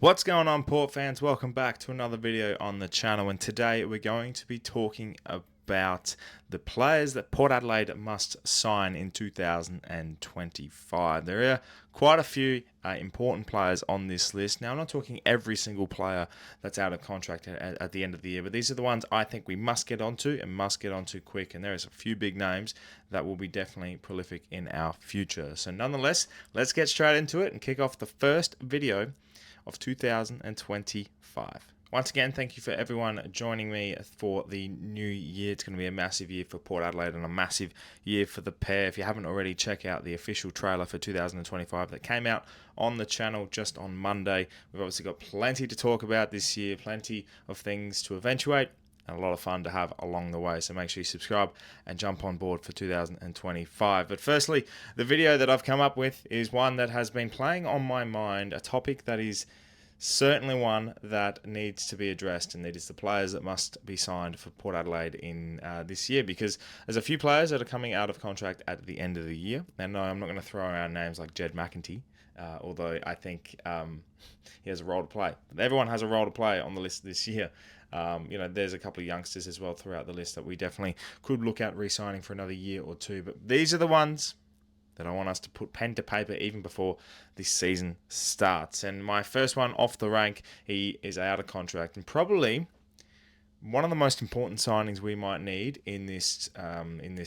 What's going on, Port fans? Welcome back to another video on the channel, and today we're going to be talking about the players that Port Adelaide must sign in 2025. There are quite a few important players on this list. Now, I'm not talking every single player that's out of contract at the end of the year, but these are the ones I think we must get onto and must get onto quick, and there's a few big names that will be definitely prolific in our future. So nonetheless, let's get straight into it and kick off the first video of 2025. Once again, thank you for everyone joining me for the new year. It's going to be a massive year for Port Adelaide and a massive year for ThePear. If you haven't already, check out the official trailer for 2025 that came out on the channel just on Monday. We've obviously got plenty to talk about this year, plenty of things to eventuate, and a lot of fun to have along the way. So make sure you subscribe and jump on board for 2025. But firstly, the video that I've come up with is one that has been playing on my mind, a topic that is certainly one that needs to be addressed, and that is the players that must be signed for Port Adelaide in this year, because there's a few players that are coming out of contract at the end of the year. And no, I'm not going to throw around names like Jed McEntee, although I think he has a role to play. Everyone has a role to play on the list this year. There's a couple of youngsters as well throughout the list that we definitely could look at re-signing for another year or two. But these are the ones that I want us to put pen to paper even before this season starts. And my first one off the rank, he is out of contract, and probably one of the most important signings we might need in this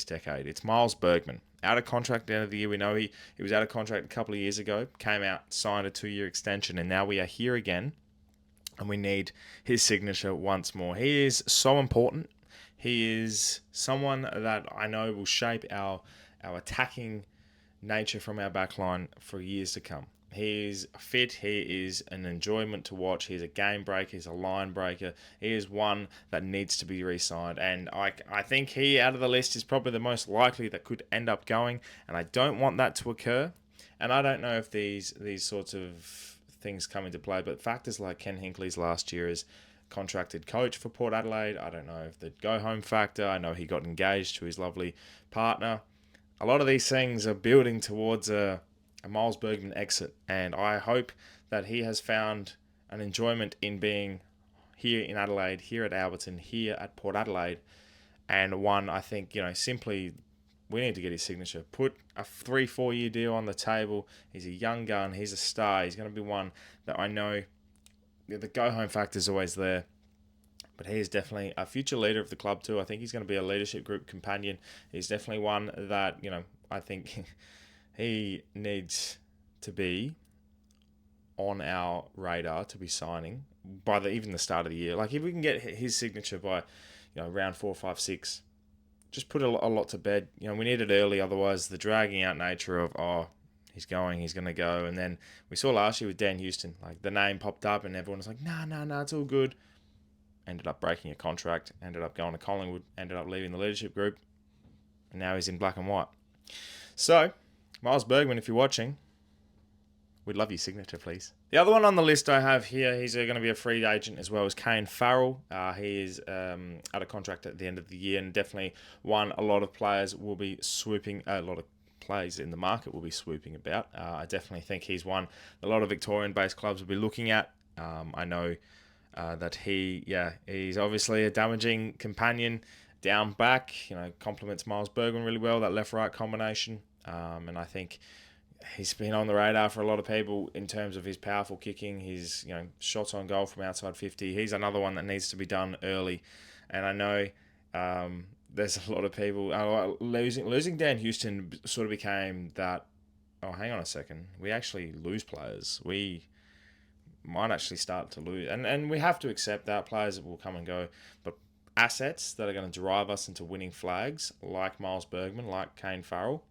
decade. It's Miles Bergman. Out of contract at the end of the year. We know he was out of contract a couple of years ago, came out, signed a 2-year extension, and now we are here again, and we need his signature once more. He is so important. He is someone that I know will shape our attacking nature from our backline for years to come. He is fit. He is an enjoyment to watch. He's a game breaker. He's a line breaker. He is one that needs to be re-signed. And I think he, out of the list, is probably the most likely that could end up going. And I don't want that to occur. And I don't know if these sorts of things come into play, but factors like Ken Hinkley's last year as contracted coach for Port Adelaide, I don't know if the go-home factor. I know he got engaged to his lovely partner. A lot of these things are building towards a Miles Bergman exit, and I hope that he has found an enjoyment in being here in Adelaide, here at Alberton, here at Port Adelaide, and one, I think, simply we need to get his signature. Put a 3-4 year deal on the table. He's a young gun. He's a star. He's going to be one that I know the go-home factor is always there. But he is definitely a future leader of the club too. I think he's going to be a leadership group companion. He's definitely one that, I think he needs to be on our radar to be signing by even the start of the year. Like, if we can get his signature by, round 4, 5, 6, just put a lot to bed. We need it early, otherwise the dragging out nature of, he's going to go. And then we saw last year with Dan Houston, like the name popped up and everyone was like, nah, it's all good. Ended up breaking a contract, ended up going to Collingwood, ended up leaving the leadership group, and now he's in black and white. So, Miles Bergman, if you're watching, we'd love your signature, please. The other one on the list I have here, he's going to be a free agent as well, is Kane Farrell. He is out of contract at the end of the year, and definitely one a lot of players will be swooping, a lot of players in the market will be swooping about. I definitely think he's one a lot of Victorian-based clubs will be looking at. I know that he's obviously a damaging companion down back, complements Miles Bergman really well, that left-right combination. And I think he's been on the radar for a lot of people in terms of his powerful kicking, his shots on goal from outside 50. He's another one that needs to be done early. And I know there's a lot of people losing Dan Houston sort of became that. Oh, hang on a second, we actually lose players. We might actually start to lose, and we have to accept that players will come and go, but assets that are going to drive us into winning flags, like Miles Bergman, like Kane Farrell,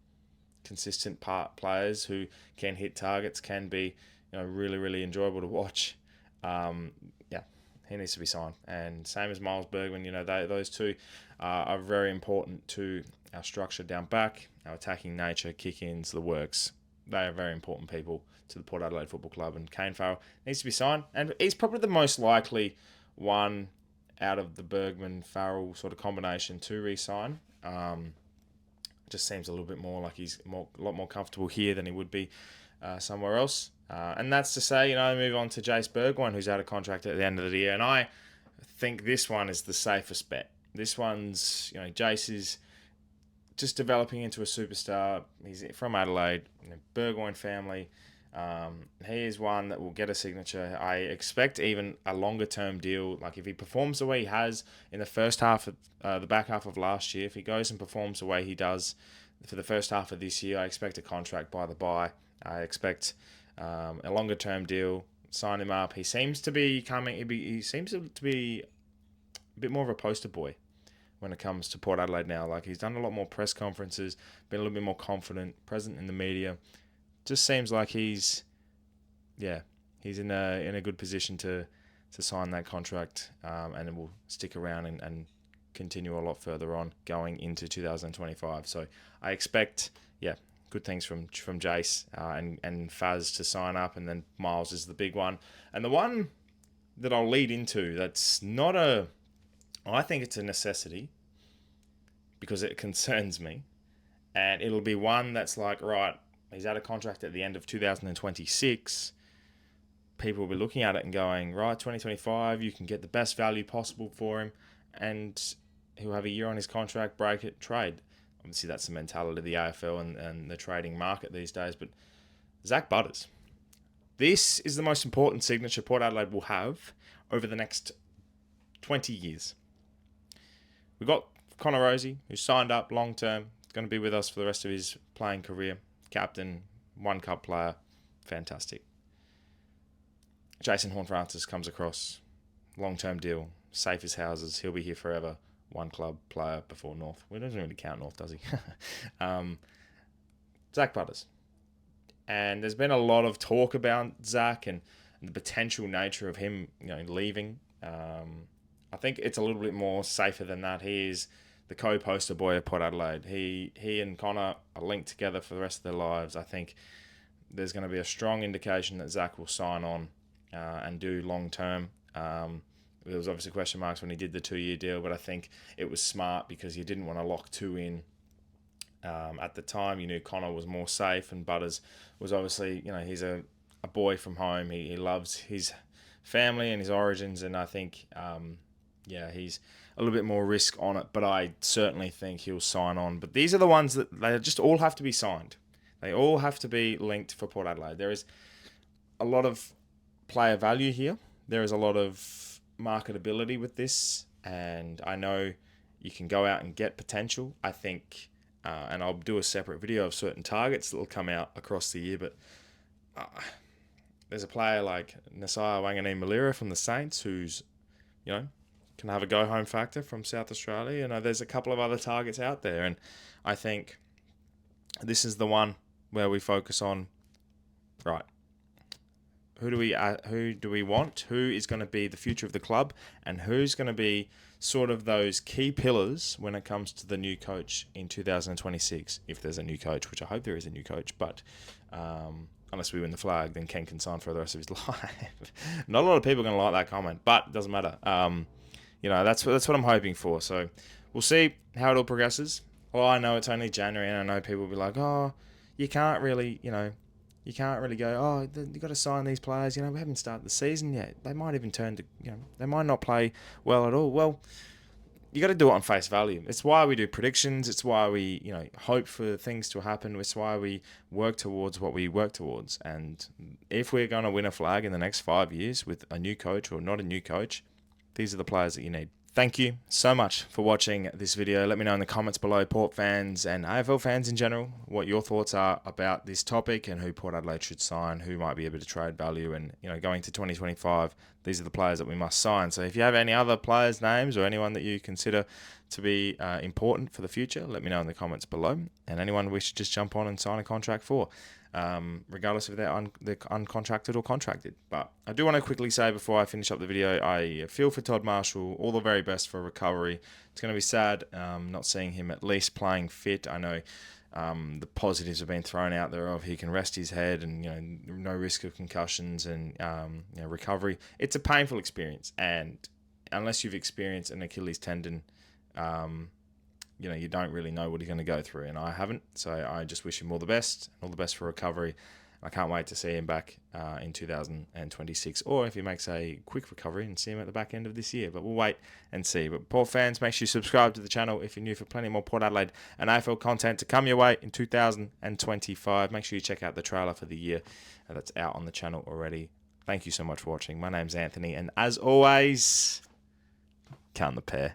consistent players who can hit targets, can be really, really enjoyable to watch. He needs to be signed, and same as Miles Bergman, those two are very important to our structure down back, our attacking nature, kick-ins, the works. They are very important people to the Port Adelaide Football Club, and Kane Farrell needs to be signed, and he's probably the most likely one out of the Bergman-Farrell sort of combination to re-sign. It just seems a little bit more like he's a lot more comfortable here than he would be somewhere else. And that's to say, move on to Jace Bergwijn, who's out of contract at the end of the year. And I think this one is the safest bet. This one's, Jace is just developing into a superstar. He's from Adelaide, Bergwijn family. He is one that will get a signature. I expect even a longer term deal. Like if he performs the way he has in the first half of the back half of last year, if he goes and performs the way he does for the first half of this year, I expect a contract by the bye. I expect a longer term deal. Sign him up. He seems to be coming. He seems to be a bit more of a poster boy when it comes to Port Adelaide now. Like he's done a lot more press conferences, been a little bit more confident, present in the media. Just seems like he's in a good position to sign that contract, and it will stick around and continue a lot further on going into 2025. So I expect good things from Jace and Faz to sign up, and then Miles is the big one. And the one that I'll lead into that's not I think it's a necessity because it concerns me, and it'll be one that's like, right, he's out of contract at the end of 2026. People will be looking at it and going, right, 2025, you can get the best value possible for him, and he'll have a year on his contract, break it, trade. Obviously, that's the mentality of the AFL and the trading market these days, but Zack Butters. This is the most important signature Port Adelaide will have over the next 20 years. We've got Connor Rozee, who signed up long term, going to be with us for the rest of his playing career. Captain, one cup player, fantastic. Jason Horne-Francis comes across, long term deal, safe as houses, he'll be here forever. One club player before North. We don't really count North, does he? Zack Butters. And there's been a lot of talk about Zack and the potential nature of him, leaving. I think it's a little bit more safer than that. He is the co-poster boy of Port Adelaide. He and Connor are linked together for the rest of their lives. I think there's going to be a strong indication that Zack will sign on and do long term. There was obviously question marks when he did the 2-year deal, but I think it was smart because you didn't want to lock two in. At the time, you knew Connor was more safe, and Butters was obviously, he's a boy from home. He loves his family and his origins, and I think, he's a little bit more risk on it, but I certainly think he'll sign on. But these are the ones that they just all have to be signed. They all have to be linked for Port Adelaide. There is a lot of player value here. There is a lot of marketability with this, and I know you can go out and get potential. I think, and I'll do a separate video of certain targets that will come out across the year, but there's a player like Nasiah Wanganeen-Malira from the Saints who's, can have a go-home factor from South Australia. There's a couple of other targets out there, and I think this is the one where we focus on, right, who do we want? Who is going to be the future of the club, and who's going to be sort of those key pillars when it comes to the new coach in 2026? If there's a new coach, which I hope there is a new coach, but unless we win the flag, then Ken can sign for the rest of his life. Not a lot of people are going to like that comment, but it doesn't matter. That's what I'm hoping for. So we'll see how it all progresses. Well, I know it's only January, and I know people will be like, oh, you can't really go, oh, you got to sign these players. We haven't started the season yet. They might even turn to, they might not play well at all. Well, you got to do it on face value. It's why we do predictions. It's why we, hope for things to happen. It's why we work towards what we work towards. And if we're going to win a flag in the next 5 years with a new coach or not a new coach, these are the players that you need. Thank you so much for watching this video. Let me know in the comments below, Port fans and AFL fans in general, what your thoughts are about this topic and who Port Adelaide should sign, who might be able to trade value, and going to 2025, these are the players that we must sign. So if you have any other players' names or anyone that you consider to be important for the future, let me know in the comments below, and anyone we should just jump on and sign a contract for. Regardless if they're uncontracted or contracted. But I do want to quickly say before I finish up the video, I feel for Todd Marshall, all the very best for recovery. It's going to be sad not seeing him at least playing fit. I know the positives have been thrown out there of he can rest his head and no risk of concussions and recovery. It's a painful experience, and unless you've experienced an Achilles tendon, you don't really know what he's going to go through, and I haven't, so I just wish him all the best for recovery. I can't wait to see him back in 2026, or if he makes a quick recovery and see him at the back end of this year. But we'll wait and see. But Port fans, make sure you subscribe to the channel if you're new, for plenty more Port Adelaide and AFL content to come your way in 2025. Make sure you check out the trailer for the year that's out on the channel already. Thank you so much for watching. My name's Anthony, and as always, count the pair.